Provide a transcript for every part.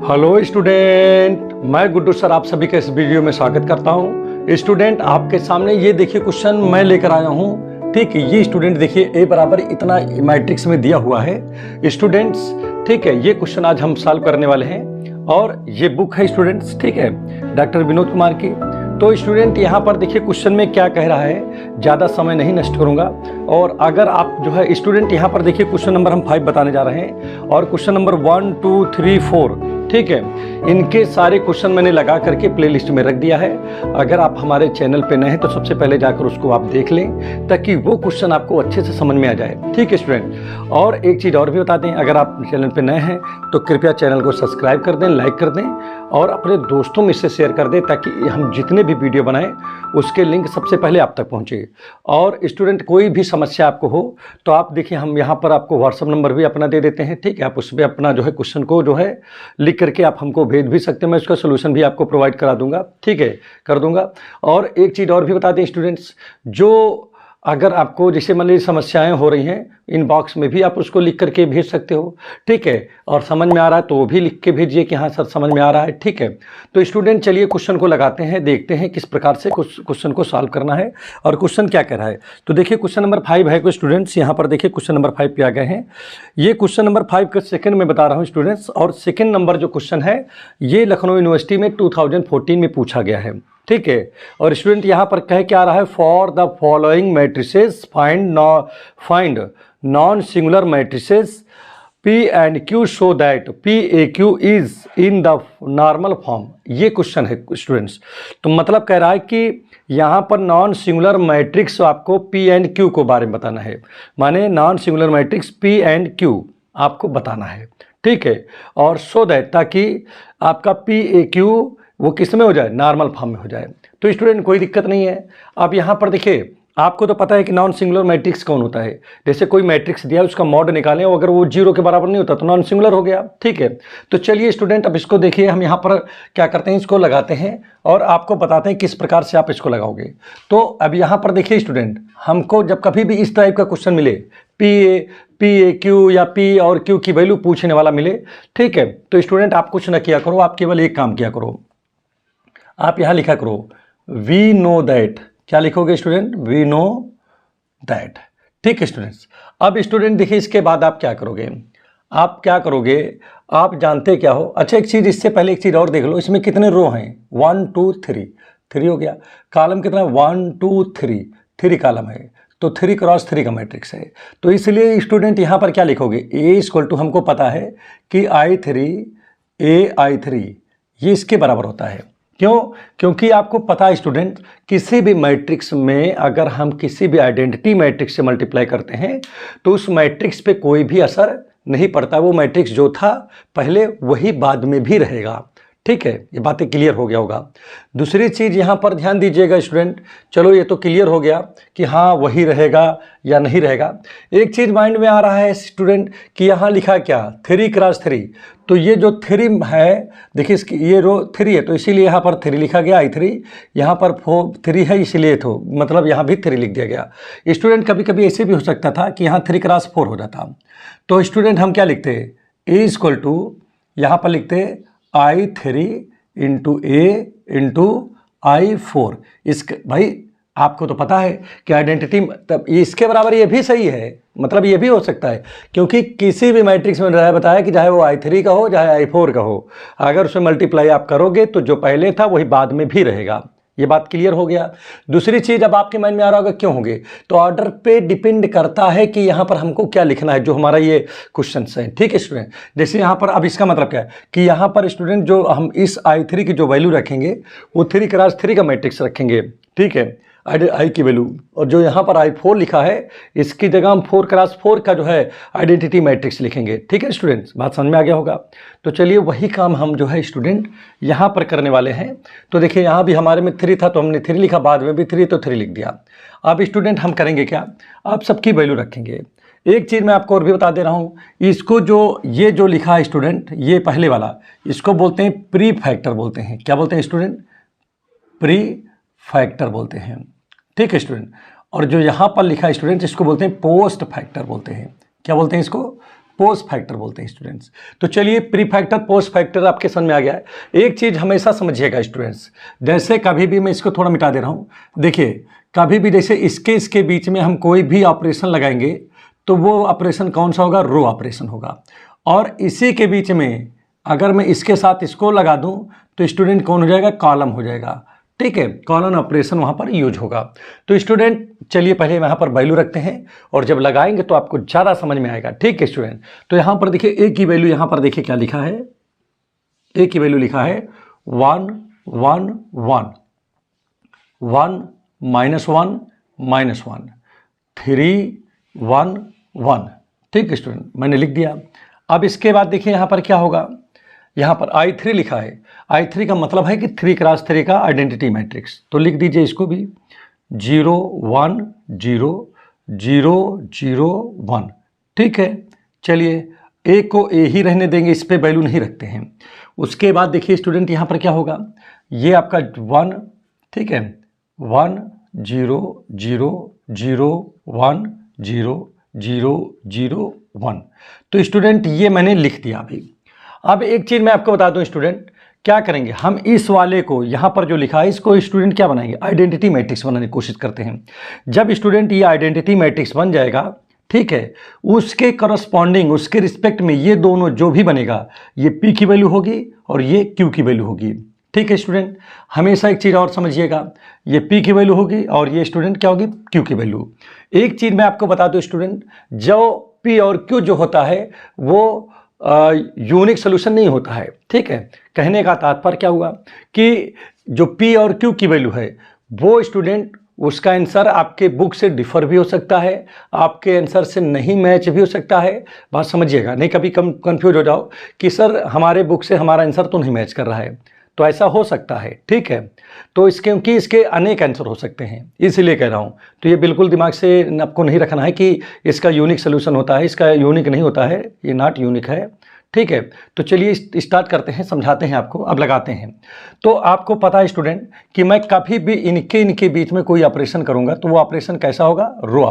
Hello student, मैं Guddu sir आप सभी का इस वीडियो में स्वागत करता हूं। स्टूडेंट, आपके सामने ये देखिए क्वेश्चन मैं लेकर आया हूं। ठीक है, ये स्टूडेंट देखिए a बराबर इतना मैट्रिक्स में दिया हुआ है स्टूडेंट्स। ठीक है, ये क्वेश्चन आज हम सॉल्व करने वाले हैं और ये बुक है स्टूडेंट्स, ठीक है, डॉक्टर विनोद कुमार की। तो स्टूडेंट यहाँ पर देखिए क्वेश्चन में क्या कह रहा है, ज़्यादा समय नहीं नष्ट करूँगा। और अगर आप जो है स्टूडेंट यहाँ पर देखिए क्वेश्चन नंबर हम 5 बताने जा रहे हैं और क्वेश्चन नंबर 1, 2, 3, 4, ठीक है, इनके सारे क्वेश्चन मैंने लगा करके प्लेलिस्ट में रख दिया है। अगर आप हमारे चैनल पे नए हैं तो सबसे पहले जाकर उसको आप देख लें ताकि वो क्वेश्चन आपको अच्छे से समझ में आ जाए। ठीक है स्टूडेंट, और एक चीज़ और भी बता दें, अगर आप चैनल पे नए हैं तो कृपया चैनल को सब्सक्राइब कर दें, लाइक कर दें और अपने दोस्तों में इसे शेयर कर दें ताकि हम जितने भी वीडियो बनाएं उसके लिंक सबसे पहले आप तक पहुँचे। और स्टूडेंट, कोई भी समस्या आपको हो तो आप देखिए हम यहाँ पर आपको व्हाट्सअप नंबर भी अपना दे देते हैं। ठीक है, आप उस पर अपना जो है क्वेश्चन को जो है लिख करके आप हमको भेज भी सकते हैं, मैं उसका सोल्यूशन भी आपको प्रोवाइड करा दूंगा। ठीक है, कर दूंगा। और एक चीज़ और भी बता दें स्टूडेंट्स, जो अगर आपको जैसे मान लीजिए समस्याएं हो रही हैं इनबॉक्स में भी आप उसको लिख करके भेज सकते हो। ठीक है, और समझ में आ रहा है तो वो भी लिख के भेजिए कि हाँ सर समझ में आ रहा है। ठीक है, तो स्टूडेंट चलिए क्वेश्चन को लगाते हैं, देखते हैं किस प्रकार से क्वेश्चन को सॉल्व करना है और क्वेश्चन क्या कह रहा है। तो देखिए क्वेश्चन नंबर 5 है कोई स्टूडेंट्स, यहाँ पर देखिए क्वेश्चन नंबर 5 पे आ गए हैं। ये क्वेश्चन नंबर 5 का सेकंड में बता रहा हूँ स्टूडेंट्स, और सेकंड नंबर जो क्वेश्चन है ये लखनऊ यूनिवर्सिटी में 2014 में पूछा गया है। ठीक है, और स्टूडेंट यहाँ पर कह क्या रहा है, for the following matrices find non singular matrices P and Q show that PAQ is in the normal form. ये क्वेश्चन है स्टूडेंट्स, तो मतलब कह रहा है कि यहाँ पर नॉन सिंगुलर मैट्रिक्स आपको P and Q को बारे में बताना है, माने non singular matrix P and Q आपको बताना है। ठीक है, और शो दैट ताकि आपका PAQ वो किस में हो जाए, नॉर्मल फॉर्म में हो जाए। तो स्टूडेंट कोई दिक्कत नहीं है। अब यहाँ पर देखिए आपको तो पता है कि नॉन सिंगुलर मैट्रिक्स कौन होता है। जैसे कोई मैट्रिक्स दिया उसका मॉड निकालें, अगर वो 0 के बराबर नहीं होता तो नॉन सिंगुलर हो गया। ठीक है, तो चलिए स्टूडेंट अब इसको देखिए, हम यहाँ पर क्या करते हैं, इसको लगाते हैं और आपको बताते हैं किस प्रकार से आप इसको लगाओगे। तो अब यहाँ पर देखिए स्टूडेंट, हमको जब कभी भी इस टाइप का क्वेश्चन मिले, PAQ या P और Q की वैल्यू पूछने वाला मिले, ठीक है, तो स्टूडेंट आप कुछ न किया करो, आप केवल एक काम किया करो, आप यहाँ लिखा करो वी नो दैट। क्या लिखोगे स्टूडेंट, वी नो दैट। ठीक है स्टूडेंट्स, अब स्टूडेंट देखिए इसके बाद आप क्या करोगे, आप क्या करोगे, आप जानते क्या हो। अच्छा एक चीज़, इससे पहले एक चीज़ और देख लो, इसमें कितने रो हैं, 1 2 3, 3 हो गया। कॉलम कितना है, 1 2 3, 3 कॉलम है, तो 3 क्रॉस 3 का मैट्रिक्स है। तो इसलिए स्टूडेंट यहाँ पर क्या लिखोगे, A इक्वल टू हमको पता है कि I3 ये इसके बराबर होता है। क्यों, क्योंकि आपको पता है स्टूडेंट, किसी भी मैट्रिक्स में अगर हम किसी भी आइडेंटिटी मैट्रिक्स से मल्टीप्लाई करते हैं तो उस मैट्रिक्स पे कोई भी असर नहीं पड़ता, वो मैट्रिक्स जो था पहले वही बाद में भी रहेगा। ठीक है, ये बातें क्लियर हो गया होगा। दूसरी चीज़ यहाँ पर ध्यान दीजिएगा स्टूडेंट, चलो ये तो क्लियर हो गया कि हाँ वही रहेगा या नहीं रहेगा। एक चीज़ माइंड में आ रहा है स्टूडेंट कि यहाँ लिखा क्या, 3 क्रॉस 3, तो ये जो 3 है देखिए इसकी ये रो 3 है तो इसीलिए यहाँ पर 3 लिखा गया, I3 यहाँ पर 3 है इसलिए तो मतलब यहाँ भी 3 लिख दिया गया। स्टूडेंट कभी कभी ऐसे भी हो सकता था कि यहाँ 3 क्रॉस 4 हो जाता, तो स्टूडेंट हम क्या लिखते, A इक्वल टू यहाँ पर लिखते I3 into A into I4। इसके भाई आपको तो पता है कि आइडेंटिटी तब इसके बराबर ये भी सही है, मतलब ये भी हो सकता है, क्योंकि किसी भी मैट्रिक्स में बताया कि चाहे वो I3 का हो चाहे I4 का हो, अगर उसमें मल्टीप्लाई आप करोगे तो जो पहले था वही बाद में भी रहेगा। ये बात क्लियर हो गया। दूसरी चीज़ अब आपके माइंड में आ रहा होगा क्यों होंगे, तो ऑर्डर पे डिपेंड करता है कि यहाँ पर हमको क्या लिखना है, जो हमारा ये क्वेश्चन है। ठीक है स्टूडेंट, जैसे यहाँ पर अब इसका मतलब क्या है कि यहाँ पर स्टूडेंट जो हम इस I3 की जो वैल्यू रखेंगे वो 3 क्रॉस 3 का मैट्रिक्स रखेंगे। ठीक है, आई की वैल्यू, और जो यहाँ पर I4 लिखा है इसकी जगह हम 4 क्रॉस 4 का जो है आइडेंटिटी मैट्रिक्स लिखेंगे। ठीक है स्टूडेंट्स, बात समझ में आ गया होगा। तो चलिए वही काम हम जो है स्टूडेंट यहाँ पर करने वाले हैं। तो देखिए यहाँ भी हमारे में 3 था तो हमने 3 लिखा, बाद में भी 3 तो 3 लिख दिया। अब स्टूडेंट हम करेंगे क्या, आप सबकी वैल्यू रखेंगे। एक चीज़ मैं आपको और भी बता दे रहा हूँ, इसको जो ये जो लिखा है स्टूडेंट, ये पहले वाला, इसको बोलते हैं प्री फैक्टर बोलते हैं। क्या बोलते हैं स्टूडेंट, प्री फैक्टर बोलते हैं। ठीक है स्टूडेंट, और जो यहाँ पर लिखा है स्टूडेंट इसको बोलते हैं पोस्ट फैक्टर बोलते हैं। क्या बोलते हैं इसको, पोस्ट फैक्टर बोलते हैं स्टूडेंट्स। तो चलिए प्री फैक्टर पोस्ट फैक्टर आपके समझ में आ गया है। एक चीज़ हमेशा समझिएगा स्टूडेंट्स, जैसे कभी भी मैं इसको थोड़ा मिटा दे रहा हूँ, देखिए कभी भी जैसे इसके बीच में हम कोई भी ऑपरेशन लगाएंगे तो वो ऑपरेशन कौन सा होगा, रो ऑपरेशन होगा। और इसी के बीच में अगर मैं इसके साथ इसको लगा दूं तो स्टूडेंट कौन हो जाएगा, कॉलम हो जाएगा। ठीक है, कॉलम ऑपरेशन वहाँ पर यूज होगा। तो स्टूडेंट चलिए पहले यहाँ पर वैल्यू रखते हैं और जब लगाएंगे तो आपको ज़्यादा समझ में आएगा। ठीक है स्टूडेंट, तो यहाँ पर देखिए ए की वैल्यू, यहाँ पर देखिए क्या लिखा है, ए की वैल्यू लिखा है 1 1 1 1 -1 -1 3 1 1। ठीक है स्टूडेंट, मैंने लिख दिया। अब इसके बाद देखिए यहाँ पर क्या होगा, यहाँ पर I3 लिखा है। I3 का मतलब है कि 3 क्रॉस 3 का आइडेंटिटी मैट्रिक्स। तो लिख दीजिए इसको भी 0 1 0 0 0 1। ठीक है, चलिए ए को ए ही रहने देंगे, इस पे वैल्यू नहीं रखते हैं। उसके बाद देखिए स्टूडेंट यहाँ पर क्या होगा, ये आपका 1, ठीक है 1 0 0 0 1 0 0 0 1। तो स्टूडेंट ये मैंने लिख दिया अभी। अब एक चीज़ मैं आपको बता दूं स्टूडेंट, क्या करेंगे हम, इस वाले को यहाँ पर जो लिखा है इसको स्टूडेंट क्या बनाएंगे, आइडेंटिटी मैट्रिक्स बनाने की कोशिश करते हैं। जब स्टूडेंट ये आइडेंटिटी मैट्रिक्स बन जाएगा, ठीक है, उसके करस्पॉन्डिंग उसके रिस्पेक्ट में ये दोनों जो भी बनेगा, ये P की वैल्यू होगी और ये Q की वैल्यू होगी। ठीक है स्टूडेंट, हमेशा एक चीज़ और समझिएगा, ये P की वैल्यू होगी और ये स्टूडेंट क्या होगी, Q की वैल्यू। एक चीज़ मैं आपको बता दूं स्टूडेंट, जो P और Q जो होता है वो यूनिक सोल्यूशन नहीं होता है। ठीक है, कहने का तात्पर्य क्या हुआ कि जो P और Q की वैल्यू है वो स्टूडेंट उसका आंसर आपके बुक से डिफर भी हो सकता है, आपके आंसर से नहीं मैच भी हो सकता है। बात समझिएगा, नहीं कभी कंफ्यूज हो जाओ कि सर हमारे बुक से हमारा आंसर तो नहीं मैच कर रहा है, तो ऐसा हो सकता है। ठीक है, तो क्योंकि इसके अनेक आंसर हो सकते हैं इसलिए कह रहा हूँ। तो ये बिल्कुल दिमाग से आपको नहीं रखना है कि इसका यूनिक सोल्यूशन होता है, इसका यूनिक नहीं होता है, ये नॉट यूनिक है। ठीक है, तो चलिए स्टार्ट करते हैं, समझाते हैं आपको, अब लगाते हैं। तो आपको पता है स्टूडेंट कि मैं कभी भी इनके बीच में कोई ऑपरेशन करूंगा तो वो ऑपरेशन कैसा होगा, रो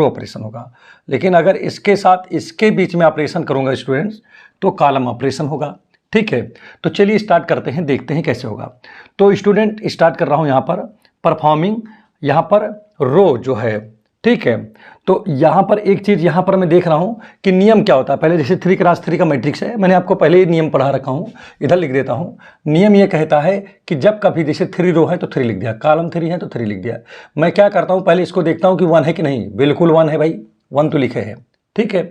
ऑपरेशन होगा। लेकिन अगर इसके साथ इसके बीच में ऑपरेशन करूंगा स्टूडेंट्स तो कॉलम ऑपरेशन होगा। ठीक है, तो चलिए स्टार्ट करते हैं, देखते हैं कैसे होगा। तो स्टूडेंट स्टार्ट कर रहा हूं यहाँ पर परफॉर्मिंग, यहाँ पर रो जो है। ठीक है, तो यहाँ पर एक चीज़ यहाँ पर मैं देख रहा हूँ कि नियम क्या होता है। पहले जैसे 3 क्रॉस 3 का मैट्रिक्स है, मैंने आपको पहले ही नियम पढ़ा रखा हूँ, इधर लिख देता हूँ। नियम ये कहता है कि जब कभी जैसे 3 रो है तो 3 लिख दिया, कॉलम 3 है तो 3 लिख दिया। मैं क्या करता हूँ, पहले इसको देखता हूँ कि 1 है कि नहीं, बिल्कुल 1 है भाई, 1 तो लिखे है। ठीक है,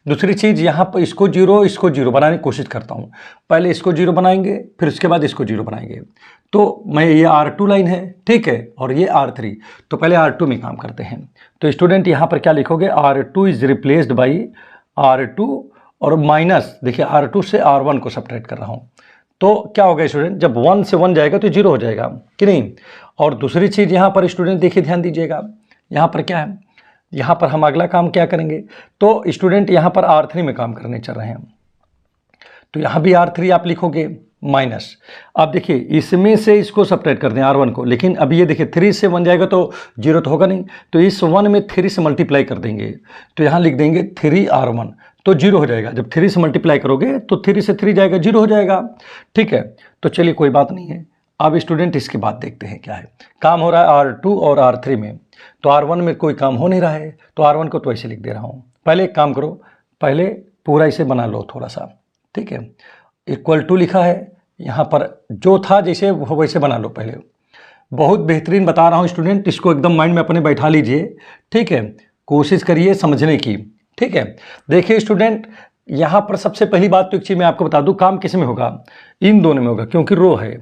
दूसरी चीज़ यहाँ पर इसको 0 बनाने की कोशिश करता हूँ। पहले इसको 0 बनाएंगे, फिर उसके बाद इसको 0 बनाएंगे। तो मैं ये R2 लाइन है, ठीक है, और ये R3, तो पहले R2 में काम करते हैं। तो स्टूडेंट यहाँ पर क्या लिखोगे, R2 is replaced by R2 और माइनस, देखिए R2 से R1 को सब्ट्रैक्ट कर रहा हूँ। तो क्या होगा स्टूडेंट, जब 1 से 1 जाएगा तो 0 हो जाएगा कि नहीं। और दूसरी चीज़ यहाँ पर स्टूडेंट देखिए, ध्यान दीजिएगा, यहाँ पर क्या है, यहाँ पर हम अगला काम क्या करेंगे, तो स्टूडेंट यहाँ पर R3 में काम करने चल रहे हैं। तो यहाँ भी R3 आप लिखोगे माइनस। अब देखिए इसमें से इसको सब्ट्रैक्ट कर दें R1 को, लेकिन अब ये देखिए 3 से 1 जाएगा तो 0 तो होगा नहीं, तो इस 1 में 3 से मल्टीप्लाई कर देंगे, तो यहाँ लिख देंगे 3R1, तो 0 हो जाएगा। जब 3 से मल्टीप्लाई करोगे तो 3 से 3 जाएगा, 0 हो जाएगा। ठीक है, तो चलिए कोई बात नहीं है। अब स्टूडेंट इसके बाद देखते हैं क्या है, काम हो रहा है R2 और R3 में, तो R1 में कोई काम हो नहीं रहा है, तो R1 को तो ऐसे लिख दे रहा हूँ। पहले एक काम करो, पहले पूरा इसे बना लो थोड़ा सा। ठीक है, इक्वल टू लिखा है, यहाँ पर जो था जैसे वो वैसे बना लो पहले। बहुत बेहतरीन बता रहा हूँ स्टूडेंट, इसको एकदम माइंड में अपने बैठा लीजिए। ठीक है, कोशिश करिए समझने की। ठीक है, देखिए स्टूडेंट, यहाँ पर सबसे पहली बात तो एक चीज़ मैं आपको बता दूँ, काम किस में होगा, इन दोनों में होगा, क्योंकि रो है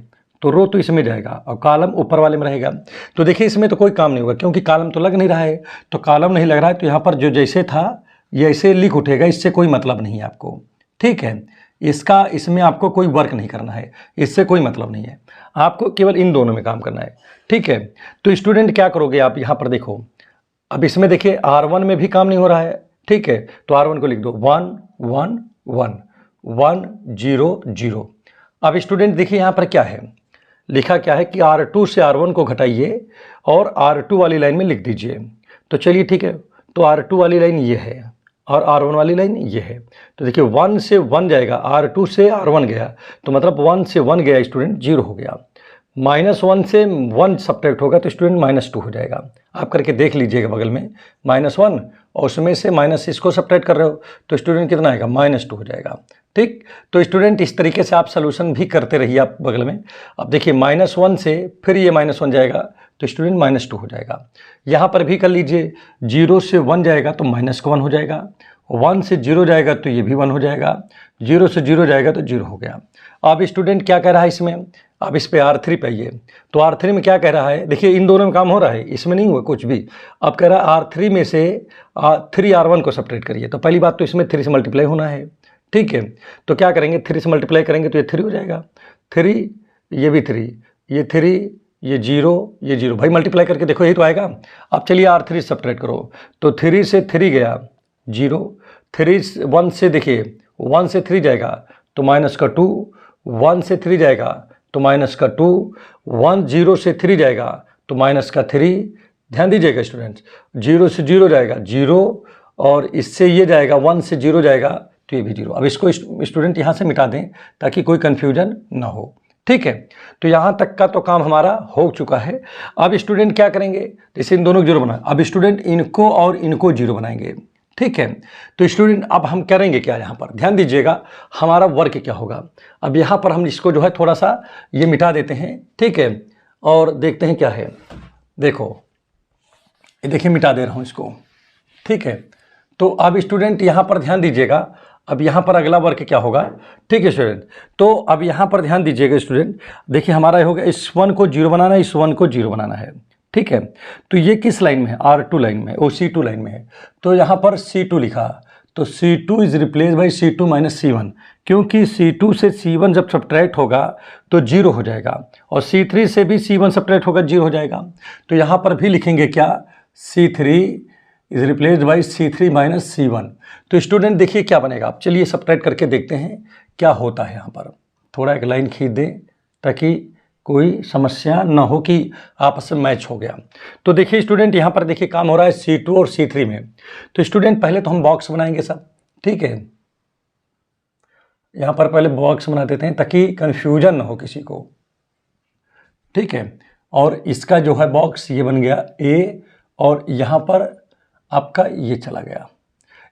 तो रो तो इसमें जाएगा और कॉलम ऊपर वाले में रहेगा। तो देखिए इसमें तो कोई काम नहीं होगा क्योंकि कॉलम तो लग नहीं रहा है, तो कॉलम नहीं लग रहा है, तो यहाँ पर जो जैसे था ये ऐसे लिख उठेगा, इससे कोई मतलब नहीं है आपको। ठीक है, इसमें आपको कोई वर्क नहीं करना है, इससे कोई मतलब नहीं है, आपको केवल इन दोनों में काम करना है। ठीक है, तो स्टूडेंट क्या करोगे आप, यहाँ पर देखो, अब इसमें देखिए R1 में भी काम नहीं हो रहा है। ठीक है, तो R1 को लिख दो 1 1 1 1 0 0। अब स्टूडेंट देखिए यहाँ पर क्या है, लिखा क्या है कि R2 से R1 को घटाइए और R2 वाली लाइन में लिख दीजिए। तो चलिए ठीक है, तो R2 वाली लाइन ये है, और R1 वाली लाइन ये है। तो देखिए 1 से 1 जाएगा, R2 से R1 गया, तो मतलब 1 से 1 गया स्टूडेंट 0 हो गया। -1 से 1 सब्ट्रैक्ट होगा तो स्टूडेंट -2 हो जाएगा। आप करके देख लीजिएगा बगल में -1 और उसमें से माइनस इसको सब्ट्रैक्ट कर रहे हो तो स्टूडेंट कितना आएगा, -2 हो जाएगा। ठीक, तो स्टूडेंट इस तरीके से आप सॉल्यूशन भी करते रहिए आप बगल में। अब देखिए -1 से फिर ये -1 जाएगा तो स्टूडेंट -2 हो जाएगा। यहाँ पर भी कर लीजिए, 0 से 1 जाएगा तो -1 हो जाएगा, 1 से 0 जाएगा तो ये भी 1 हो जाएगा, 0 से 0 जाएगा तो 0 हो गया। अब स्टूडेंट क्या कह रहा है इसमें, अब इस पे R3 पे आइए, तो R3 में क्या कह रहा है, देखिए इन दोनों में काम हो रहा है, इसमें नहीं हुआ कुछ भी। अब कह रहा है R3 में से 3R1 को सब्ट्रैक्ट करिए, तो पहली बात तो इसमें 3 से मल्टीप्लाई होना है। ठीक है, तो क्या करेंगे, 3 से मल्टीप्लाई करेंगे तो ये 3 हो जाएगा, 3 ये भी 3, ये 3 ये 0 ये 0, भाई मल्टीप्लाई करके देखो यही तो आएगा। अब चलिए R3 सब्ट्रैक्ट करो, तो 3 से 3 गया 0, 1 से देखिए 1 से 3 जाएगा तो -2, 1 से 3 जाएगा तो -2, 1 0 से 3 जाएगा तो -3। ध्यान दीजिएगा स्टूडेंट्स, 0 से 0 जाएगा 0 और इससे ये जाएगा 1 से 0 जाएगा तो ये भी 0। अब इसको स्टूडेंट यहाँ से मिटा दें ताकि कोई कन्फ्यूजन ना हो। ठीक है, तो यहाँ तक का तो काम हमारा हो चुका है। अब स्टूडेंट क्या करेंगे, जैसे इन दोनों को 0 बना, अब स्टूडेंट इनको और इनको 0 बनाएंगे। ठीक है, तो स्टूडेंट अब हम करेंगे क्या, यहाँ पर ध्यान दीजिएगा हमारा वर्क क्या होगा। अब यहाँ पर हम इसको जो है थोड़ा सा ये मिटा देते हैं। ठीक है, और देखते हैं क्या है, देखो ये देखिए मिटा दे रहा हूँ इसको। ठीक है, तो अब स्टूडेंट यहाँ पर ध्यान दीजिएगा, अब यहाँ पर अगला वर्क क्या होगा। ठीक है स्टूडेंट, तो अब यहाँ पर ध्यान दीजिएगा स्टूडेंट, देखिए हमारा ये हो गया, इस 1 को 0 बनाना है, इस 1 को 0 बनाना है। ठीक है, तो ये किस लाइन में है, R2 लाइन में, C2 लाइन में है, तो यहाँ पर C2 लिखा, तो C2 is replace by C2 minus C1, क्योंकि C2 से C1 जब सब्ट्रैक्ट होगा तो 0 हो जाएगा, और C3 से भी C1 सब्ट्रैक्ट होगा 0 हो जाएगा। तो यहाँ पर भी लिखेंगे क्या, C3 is replaced by C3 minus C1। तो स्टूडेंट देखिए क्या बनेगा, आप चलिए सब्ट्रैक्ट करके देखते हैं क्या होता है। यहाँ पर थोड़ा एक लाइन खींच दें ताकि कोई समस्या ना हो कि आपस में मैच हो गया। तो देखिए स्टूडेंट यहाँ पर देखिए काम हो रहा है C2 और C3 में। तो स्टूडेंट पहले तो हम बॉक्स बनाएंगे सब। ठीक है, यहाँ पर पहले बॉक्स बना देते हैं ताकि कन्फ्यूजन ना हो किसी को। ठीक है, और इसका जो है बॉक्स ये बन गया A, और यहाँ पर आपका ये चला गया।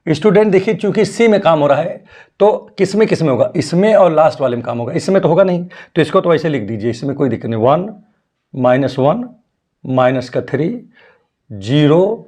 स्टूडेंट देखिए चूंकि C में काम हो रहा है तो किस में होगा, इसमें और लास्ट वाले में काम होगा, इसमें तो होगा नहीं, तो इसको तो ऐसे लिख दीजिए, इसमें कोई दिक्कत नहीं। 1 -1 -3 0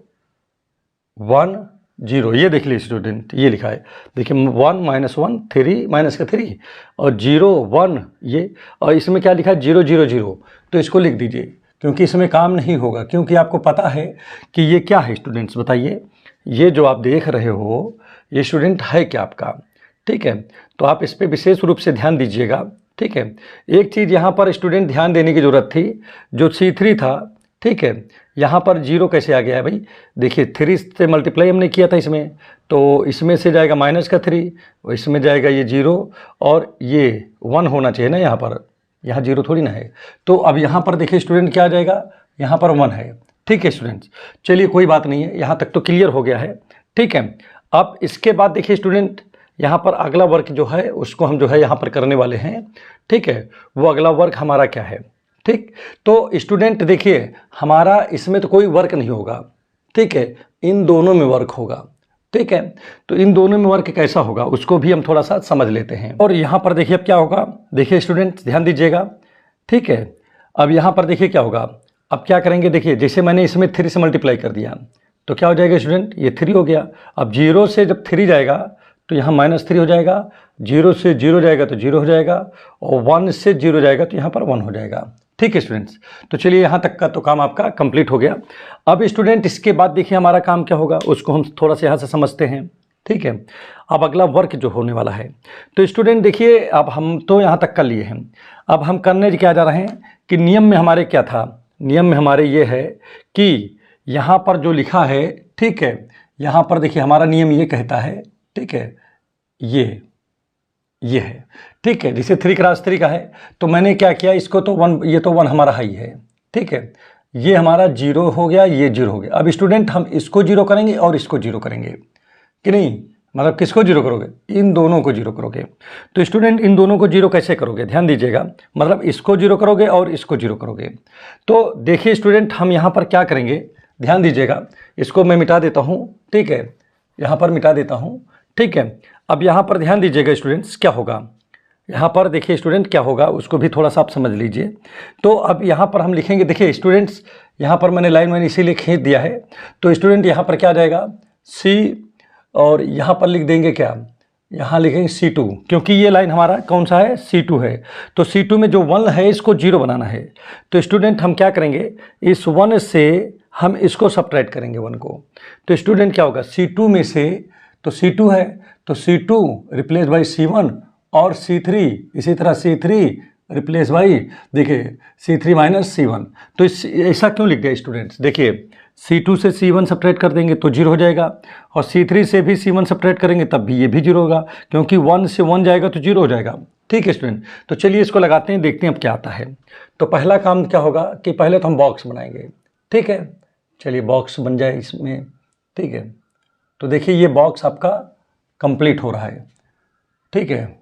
1 0, ये देख लीजिए स्टूडेंट, ये लिखा है देखिए 1 -1 3 -3 और 0 1 ये, और इसमें क्या लिखा है 0 0 0, तो इसको लिख दीजिए क्योंकि इसमें काम नहीं होगा, क्योंकि आपको पता है कि ये क्या है। स्टूडेंट्स बताइए, ये जो आप देख रहे हो ये स्टूडेंट है क्या आपका। ठीक है, तो आप इस पर विशेष रूप से ध्यान दीजिएगा। ठीक है, एक चीज़ यहाँ पर स्टूडेंट ध्यान देने की ज़रूरत थी, जो C3 था। ठीक है, यहाँ पर 0 कैसे आ गया है भाई, देखिए 3 से मल्टीप्लाई हमने किया था इसमें, तो इसमें से जाएगा -3, इसमें जाएगा ये 0, और ये 1 होना चाहिए ना, यहाँ 0 थोड़ी ना है। तो अब यहाँ पर देखिए स्टूडेंट क्या आ जाएगा, यहाँ पर 1 है। ठीक है स्टूडेंट्स, चलिए कोई बात नहीं है, यहाँ तक तो क्लियर हो गया है। ठीक है, अब इसके बाद देखिए स्टूडेंट यहाँ पर अगला वर्क जो है उसको हम जो है यहाँ पर करने वाले हैं। ठीक है, वो अगला वर्क हमारा क्या है। ठीक, तो स्टूडेंट देखिए हमारा इसमें तो कोई वर्क नहीं होगा। ठीक है, इन दोनों में वर्क होगा। ठीक है, तो इन दोनों में वर्क कैसा होगा उसको भी हम थोड़ा सा समझ लेते हैं। और यहाँ पर देखिए अब क्या होगा, देखिए स्टूडेंट ध्यान दीजिएगा। ठीक है, अब यहाँ पर देखिए क्या होगा, अब क्या करेंगे, देखिए जैसे मैंने इसमें 3 से मल्टीप्लाई कर दिया तो क्या हो जाएगा स्टूडेंट, ये 3 हो गया। अब 0 से जब 3 जाएगा तो यहाँ -3 हो जाएगा, 0 से 0 जाएगा तो 0 हो जाएगा, और 1 से 0 जाएगा तो यहाँ पर 1 हो जाएगा। ठीक है स्टूडेंट्स, तो चलिए यहाँ तक का तो काम आपका कंप्लीट हो गया। अब स्टूडेंट इसके बाद देखिए हमारा काम क्या होगा उसको हम थोड़ा सा यहाँ से समझते हैं। ठीक है, अब अगला वर्क जो होने वाला है, तो स्टूडेंट देखिए अब हम तो यहाँ तक कर लिए हैं, अब हम करने क्या जा रहे हैं कि नियम में हमारे क्या था, नियम में हमारे ये है कि यहाँ पर जो लिखा है, ठीक है, यहाँ पर देखिए हमारा नियम ये कहता है, ठीक है, ये है। ठीक है, जैसे 3 क्रॉस 3 का है तो मैंने क्या किया, इसको तो 1, ये तो 1 हमारा हाई है। ठीक है, ये हमारा 0 हो गया, ये 0 हो गया। अब स्टूडेंट हम इसको 0 करेंगे और इसको 0 करेंगे। कि नहीं, मतलब किसको जीरो करोगे, इन दोनों को जीरो करोगे। तो स्टूडेंट इन दोनों को जीरो कैसे करोगे, ध्यान दीजिएगा, मतलब इसको जीरो करोगे और इसको जीरो करोगे। तो देखिए स्टूडेंट हम यहाँ पर क्या करेंगे, ध्यान दीजिएगा, इसको मैं मिटा देता हूँ, ठीक है, यहाँ पर मिटा देता हूँ, ठीक है। अब यहाँ पर ध्यान दीजिएगा स्टूडेंट्स, क्या होगा यहाँ पर, देखिए स्टूडेंट क्या होगा उसको भी थोड़ा सा आप समझ लीजिए। तो अब यहाँ पर हम लिखेंगे, देखिए स्टूडेंट्स यहाँ पर मैंने लाइन मैंने इसीलिए खींच दिया है। तो स्टूडेंट यहाँ पर क्या आ जाएगा, सी, और यहाँ पर लिख देंगे क्या, यहाँ लिखेंगे C2, क्योंकि ये लाइन हमारा कौन सा है, C2 है। तो C2 में जो 1 है इसको 0 बनाना है। तो स्टूडेंट हम क्या करेंगे, इस 1 से हम इसको सब्ट्रैक्ट करेंगे 1 को। तो स्टूडेंट क्या होगा, C2 में से, तो C2 है तो C2 रिप्लेस बाई C1 और C3 इसी तरह C3 रिप्लेस बाई, देखिए C3 माइनस C1। तो इस ऐसा क्यों लिख दिया स्टूडेंट्स, देखिए C2 से C1 सब्ट्रैक्ट कर देंगे तो 0 हो जाएगा, और C3 से भी C1 सब्ट्रैक्ट करेंगे तब भी ये भी 0 होगा, क्योंकि 1 से 1 जाएगा तो 0 हो जाएगा। ठीक है स्टूडेंट, तो चलिए इसको लगाते हैं, देखते हैं अब क्या आता है। तो पहला काम क्या होगा कि पहले तो हम बॉक्स बनाएंगे, ठीक है, चलिए बॉक्स बन जाए इसमें, ठीक है। तो देखिए ये बॉक्स आपका कंप्लीट हो रहा है, ठीक है,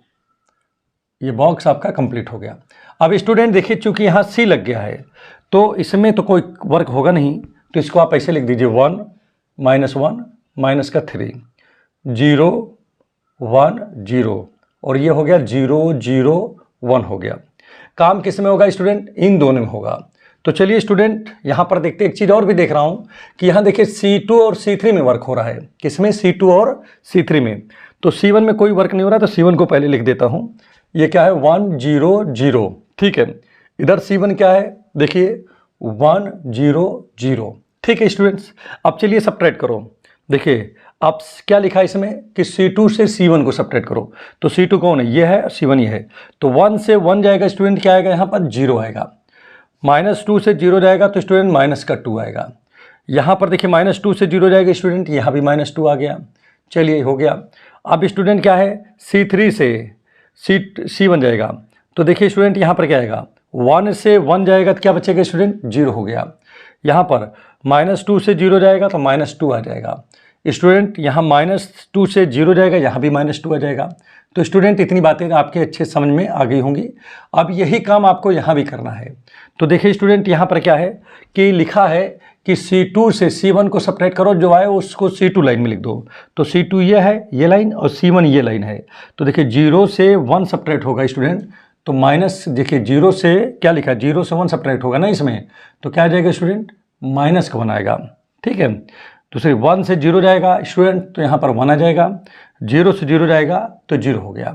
ये बॉक्स आपका कंप्लीट हो गया। अब स्टूडेंट देखिए चूंकि यहाँ C लग गया है तो इसमें तो कोई वर्क होगा नहीं, तो इसको आप ऐसे लिख दीजिए 1 माइनस का 3, 0 1 0, और ये हो गया 0 0 1 हो गया। काम किस में होगा स्टूडेंट, इन दोनों में होगा। तो चलिए स्टूडेंट यहाँ पर देखते हैं, एक चीज़ और भी देख रहा हूँ कि यहाँ देखिए C2 और C3 में वर्क हो रहा है, किसमें, C2 और C3 में। तो C1 में कोई वर्क नहीं हो रहा, तो C1 को पहले लिख देता हूँ, ये क्या है 1 0 0, ठीक है। इधर C1 क्या है, देखिए 1 0 0, ठीक है स्टूडेंट्स। अब चलिए सब्ट्रैक्ट करो, देखिए अब क्या लिखा है इसमें कि C2 से C1 को सब्ट्रैक्ट करो। तो C2 कौन है, ये है, C1 ये है। तो 1 से 1 जाएगा स्टूडेंट, क्या आएगा यहाँ पर 0 आएगा। -2 से 0 जाएगा तो स्टूडेंट माइनस का 2 आएगा। यहाँ पर देखिए -2 से 0 जाएगा स्टूडेंट, यहाँ भी -2 आ गया। चलिए हो गया। अब स्टूडेंट क्या है, C3 से C1 जाएगा, तो देखिए स्टूडेंट यहाँ पर क्या आएगा, 1 से 1 जाएगा तो क्या बचेगा स्टूडेंट, 0 हो गया। यहाँ पर -2 से 0 जाएगा तो -2 आ जाएगा स्टूडेंट, यहाँ -2 से 0 जाएगा, यहाँ भी -2 आ जाएगा। तो स्टूडेंट इतनी बातें आपके अच्छे समझ में आ गई होंगी। अब यही काम आपको यहाँ भी करना है। तो देखिए स्टूडेंट यहाँ पर क्या है कि लिखा है कि C2 से C1 को सब्ट्रैक्ट करो, जो आए उसको C2 लाइन में लिख दो। तो C2 ये है, ये लाइन, और C1 ये लाइन है। तो देखिए 0 से 1 सब्ट्रैक्ट होगा स्टूडेंट, तो माइनस, देखिए 0 से क्या लिखा है, 0 से 1 सब्ट्रैक्ट होगा ना इसमें, तो क्या आ जाएगा स्टूडेंट, -1 आएगा, ठीक है। दूसरे 1 से 0 जाएगा स्टूडेंट, तो यहाँ पर 1 आ जाएगा, 0 से 0 जाएगा तो 0 हो गया।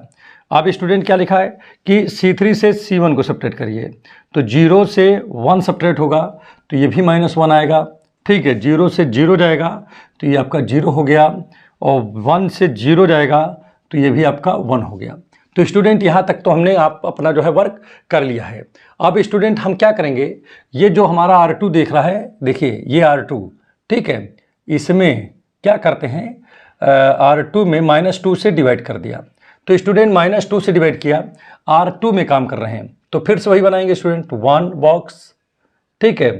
अब स्टूडेंट क्या लिखा है कि C3 से C1 को सब्ट्रैक्ट करिए, तो 0 से 1 सब्ट्रैक्ट होगा तो ये भी -1 आएगा, ठीक है। 0 से 0 जाएगा तो ये आपका 0 हो गया, और 1 से 0 जाएगा तो ये भी आपका 1 हो गया। तो स्टूडेंट यहाँ तक तो हमने आप अपना जो है वर्क कर लिया है। अब स्टूडेंट हम क्या करेंगे, ये जो हमारा R2 देख रहा है, देखिए ये R2, ठीक है, इसमें क्या करते हैं, R2 में -2 से डिवाइड कर दिया। तो स्टूडेंट -2 से डिवाइड किया, R2 में काम कर रहे हैं, तो फिर से वही बनाएंगे स्टूडेंट, 1 बॉक्स, ठीक है,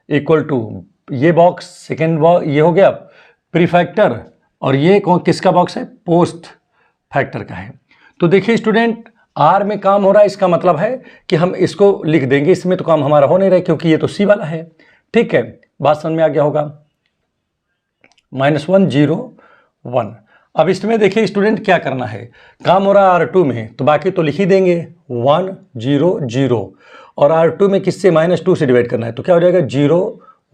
इक्वल टू ये बॉक्स, सेकेंड बॉक्स, ये हो गया प्रीफैक्टर, और ये कौन किसका बॉक्स है, पोस्ट फैक्टर का है। तो देखिए स्टूडेंट R में काम हो रहा है, इसका मतलब है कि हम इसको लिख देंगे, इसमें तो काम हमारा हो नहीं रहा है क्योंकि ये तो C वाला है, ठीक है। बात समझ में आ गया होगा, -1 0 1। अब इसमें देखिए स्टूडेंट क्या करना है, काम हो रहा है R2 में, तो बाकी तो लिख ही देंगे 1 0 0, और R2 में किससे, -2 से डिवाइड करना है, तो क्या हो जाएगा 0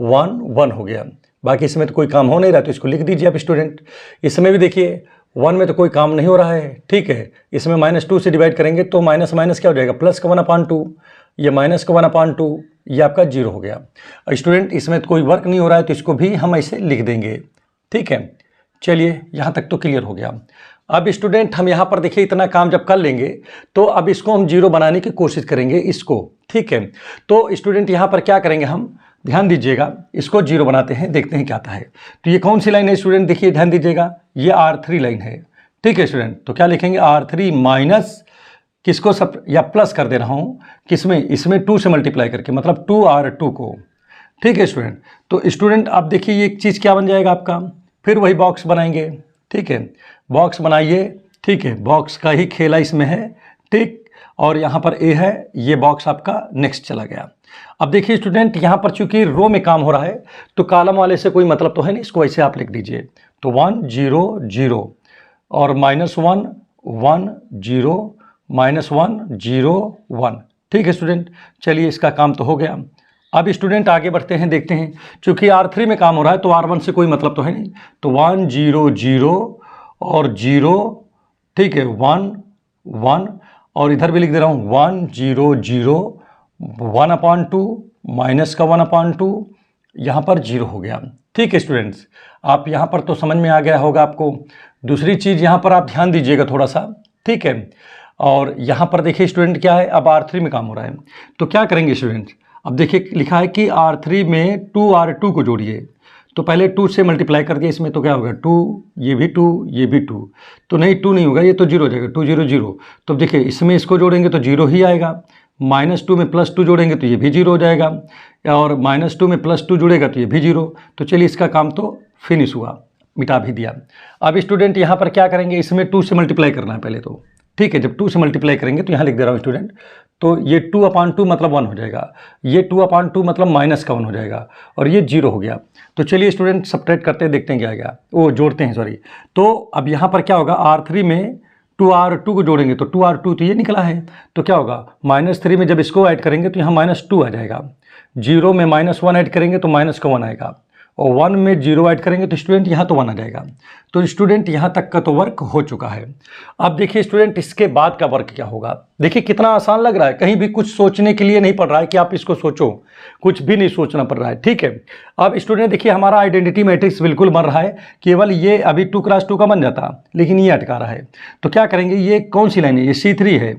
1 1 हो गया। बाकी इसमें तो कोई काम हो नहीं रहा, तो इसको लिख दीजिए आप स्टूडेंट। इसमें भी देखिए 1 में तो कोई काम नहीं हो रहा है, ठीक है, इसमें -2 से डिवाइड करेंगे तो माइनस माइनस क्या हो जाएगा, प्लस का 1/2, ये माइनस का 1/2, ये आपका 0 हो गया। स्टूडेंट इसमें तो कोई वर्क नहीं हो रहा है, तो इसको भी हम ऐसे लिख देंगे, ठीक है। चलिए यहाँ तक तो क्लियर हो गया। अब स्टूडेंट हम यहाँ पर देखिए इतना काम जब कर लेंगे तो अब इसको हम 0 बनाने की कोशिश करेंगे इसको, ठीक है। तो स्टूडेंट यहाँ पर क्या करेंगे हम, ध्यान दीजिएगा, इसको 0 बनाते हैं, देखते हैं क्या आता है। तो ये कौन सी लाइन है स्टूडेंट, देखिए ध्यान दीजिएगा, ये R3 लाइन है, ठीक है स्टूडेंट। तो क्या लिखेंगे, R3 माइनस किसको सब, या प्लस कर दे रहा हूँ किसमें, इसमें 2 से मल्टीप्लाई करके, मतलब 2R2 को, ठीक है स्टूडेंट। तो स्टूडेंट अब देखिए ये एक चीज़ क्या बन जाएगा आपका, फिर वही बॉक्स बनाएंगे, ठीक है, बॉक्स बनाइए, ठीक है, बॉक्स का ही खेला इसमें है, ठीक। और यहाँ पर ए है, ये बॉक्स आपका नेक्स्ट चला गया। अब देखिए स्टूडेंट, यहाँ पर चूंकि रो में काम हो रहा है तो कॉलम वाले से कोई मतलब तो है नहीं, इसको ऐसे आप लिख दीजिए। तो 1 0 0 और -1 1 0 -1 0 1, ठीक है स्टूडेंट। चलिए इसका काम तो हो गया। अब स्टूडेंट आगे बढ़ते हैं, देखते हैं, चूंकि R3 में काम हो रहा है तो R1 से कोई मतलब तो है नहीं, तो 1 0 0 और 0, ठीक है, 1 1 और इधर भी लिख दे रहा हूँ 1 0 0 1/2 माइनस का 1/2, यहाँ पर 0 हो गया। ठीक है स्टूडेंट्स, आप यहाँ पर तो समझ में आ गया होगा आपको। दूसरी चीज़ यहाँ पर आप ध्यान दीजिएगा थोड़ा सा, ठीक है। और यहाँ पर देखिए स्टूडेंट क्या है, अब R3 में काम हो रहा है तो क्या करेंगे स्टूडेंट। अब देखिए लिखा है कि R3 में 2R2 को जोड़िए, तो पहले 2 से मल्टीप्लाई कर दिया इसमें, तो क्या होगा 2, ये भी 2, ये भी 2, तो नहीं 2 नहीं होगा, ये तो 0 हो जाएगा, 2 0 0। तो देखिए इसमें इसको जोड़ेंगे तो 0 ही आएगा, -2 में +2 जोड़ेंगे तो ये भी 0 हो जाएगा, और -2 में +2 जुड़ेगा तो ये भी 0। तो चलिए इसका काम तो फिनिश हुआ, मिटा भी दिया। अब स्टूडेंट यहाँ पर क्या करेंगे, इसमें 2 से मल्टीप्लाई करना है पहले तो, ठीक है। जब 2 से मल्टीप्लाई करेंगे तो यहाँ लिख दे रहा हूँ स्टूडेंट, तो ये 2/2 मतलब 1 हो जाएगा, ये 2/2 मतलब -1 हो जाएगा, और ये 0 हो गया। तो चलिए स्टूडेंट सब्ट्रैक्ट करते हैं, देखते हैं क्या आएगा, वो जोड़ते हैं सॉरी। तो अब यहाँ पर क्या होगा, R3 में 2R2 को जोड़ेंगे तो 2R2 तो ये निकला है, तो क्या होगा -3 में जब इसको ऐड करेंगे तो यहाँ -2 आ जाएगा, 0 में -1 ऐड करेंगे तो -1 आएगा, और 1 में 0 ऐड करेंगे तो स्टूडेंट यहाँ तो 1 आ जाएगा। तो स्टूडेंट यहाँ तक का तो वर्क हो चुका है। अब देखिए स्टूडेंट इसके बाद का वर्क क्या होगा, देखिए कितना आसान लग रहा है, कहीं भी कुछ सोचने के लिए नहीं पड़ रहा है कि आप इसको सोचो, कुछ भी नहीं सोचना पड़ रहा है, ठीक है। अब स्टूडेंट देखिए हमारा आइडेंटिटी मैट्रिक्स बिल्कुल बन रहा है, केवल ये अभी 2x2 का बन जाता लेकिन ये अटका रहा है। तो क्या करेंगे, ये कौन सी लाइन है, ये C3 है,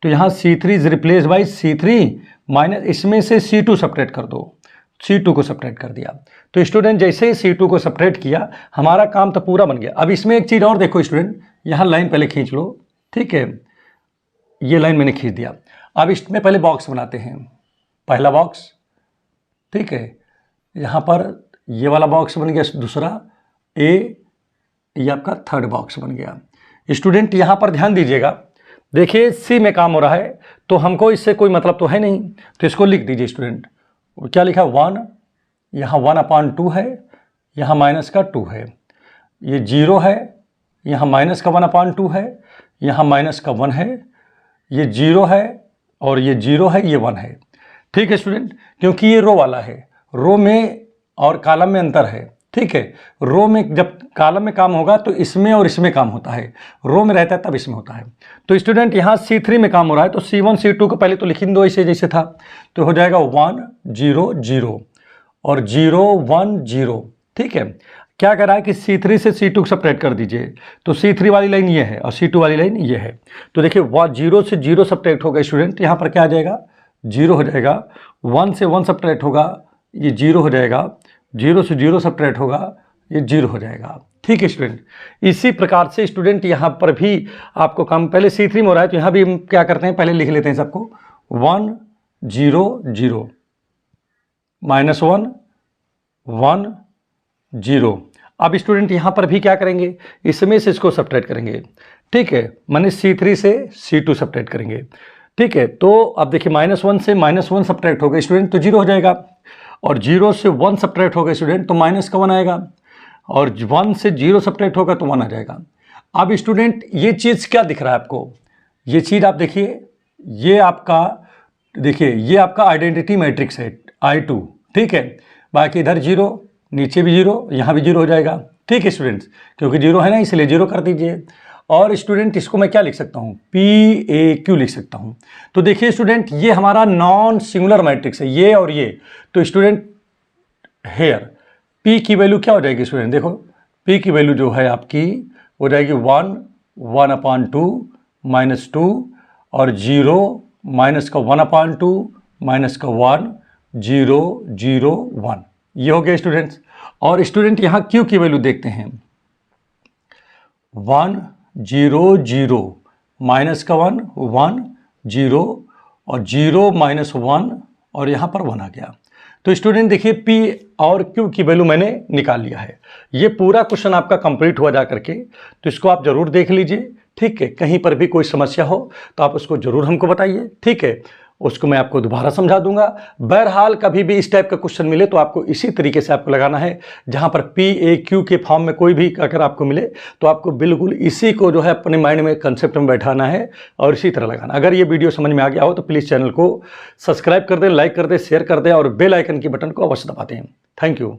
तो यहाँ C3 is replace by C3 minus, इसमें से C2 सब्ट्रैक्ट कर दो, C2 को सब्ट्रैक्ट कर दिया। तो स्टूडेंट जैसे ही C2 को सब्ट्रैक्ट किया हमारा काम तो पूरा बन गया। अब इसमें एक चीज़ और देखो स्टूडेंट, यहाँ लाइन पहले खींच लो, ठीक है, ये लाइन मैंने खींच दिया। अब इसमें पहले बॉक्स बनाते हैं, पहला बॉक्स, ठीक है, यहाँ पर ये वाला बॉक्स बन गया, दूसरा A, ये आपका थर्ड बॉक्स बन गया। स्टूडेंट यहाँ पर ध्यान दीजिएगा, देखिए C में काम हो रहा है तो हमको इससे कोई मतलब तो है नहीं, तो इसको लिख दीजिए स्टूडेंट। क्या लिखा, 1, यहाँ 1/2 है, यहाँ -2 है, ये 0 है, यहाँ -1/2 है, यहाँ -1 है, ये 0 है, और ये 0 है, ये 1 है, ठीक है स्टूडेंट। क्योंकि ये रो वाला है, रो में और कॉलम में अंतर है, ठीक है। रो में जब कॉलम में काम होगा तो इसमें और इसमें काम होता है, रो में रहता है तब इसमें होता है। तो स्टूडेंट यहाँ C3 में काम हो रहा है तो C1 C2 को पहले तो लिख दो ऐसे जैसे था, तो हो जाएगा 1 0 0 और 0 1 0, ठीक है। क्या कर रहा है कि C3 से C2 को सब्ट्रैक्ट कर दीजिए, तो C3 वाली लाइन ये है और C2 वाली लाइन ये है। तो देखिए 0 से 0 सब्ट्रैक्ट होगा स्टूडेंट, यहाँ पर क्या आ जाएगा, 0 हो जाएगा, 1 से 1 सब्ट्रैक्ट होगा, ये 0 हो जाएगा, 0 से 0 सब्ट्रैक्ट होगा, ये 0 हो जाएगा, ठीक है स्टूडेंट। इसी प्रकार से स्टूडेंट यहाँ पर भी आपको काम, पहले C3 में हो रहा है तो यहाँ भी हम क्या करते हैं, पहले लिख लेते हैं सबको, 1 0 0 -1 1 0। अब स्टूडेंट यहाँ पर भी क्या करेंगे, इसमें से इसको सब्ट्रैक्ट करेंगे, ठीक है, माने C3 से C2 सब्ट्रैक्ट करेंगे, ठीक है। तो अब देखिए -1 से -1 सब्ट्रैक्ट होगा स्टूडेंट तो 0 हो जाएगा, और 0 से 1 सब्ट्रैक्ट होगा स्टूडेंट तो -1 आएगा, और 1 से 0 सब्ट्रैक्ट होगा तो 1 आ जाएगा। अब स्टूडेंट ये चीज़ क्या दिख रहा है आपको, ये चीज़ आप देखिए, ये आपका देखिए ये आपका आइडेंटिटी मैट्रिक्स है I2, ठीक है। बाकी इधर 0, नीचे भी 0, यहाँ भी 0 हो जाएगा, ठीक है स्टूडेंट्स, क्योंकि 0 है ना इसलिए 0 कर दीजिए। और स्टूडेंट इसको मैं क्या लिख सकता हूँ, PAQ लिख सकता हूँ। तो देखिए स्टूडेंट ये हमारा नॉन सिंगुलर मैट्रिक्स है, ये और ये। तो स्टूडेंट हेयर P की वैल्यू क्या हो जाएगी स्टूडेंट, देखो P की वैल्यू जो है आपकी हो जाएगी 1 1/2 -2 और 0 -1/2 -1 0 0 1, ये हो गया स्टूडेंट्स। और स्टूडेंट यहाँ Q की वैल्यू देखते हैं, 1 0 0 -1 1 0 और 0 -1 और यहाँ पर 1 आ गया। तो स्टूडेंट देखिए पी और क्यू की वैल्यू मैंने निकाल लिया है। ये पूरा क्वेश्चन आपका कंप्लीट हुआ जा करके, तो इसको आप जरूर देख लीजिए, ठीक है। कहीं पर भी कोई समस्या हो तो आप उसको जरूर हमको बताइए, ठीक है। उसको मैं आपको दोबारा समझा दूंगा। बहरहाल कभी भी इस टाइप का क्वेश्चन मिले तो आपको इसी तरीके से आपको लगाना है, जहां पर पी ए क्यू के फॉर्म में कोई भी अगर आपको मिले तो आपको बिल्कुल इसी को जो है अपने माइंड में कंसेप्ट में बैठाना है और इसी तरह लगाना। अगर ये वीडियो समझ में आ गया हो तो प्लीज़ चैनल को सब्सक्राइब कर दें, लाइक कर दें, शेयर कर दें और बेल आइकन की बटन को अवश्य दबा दें। Thank you.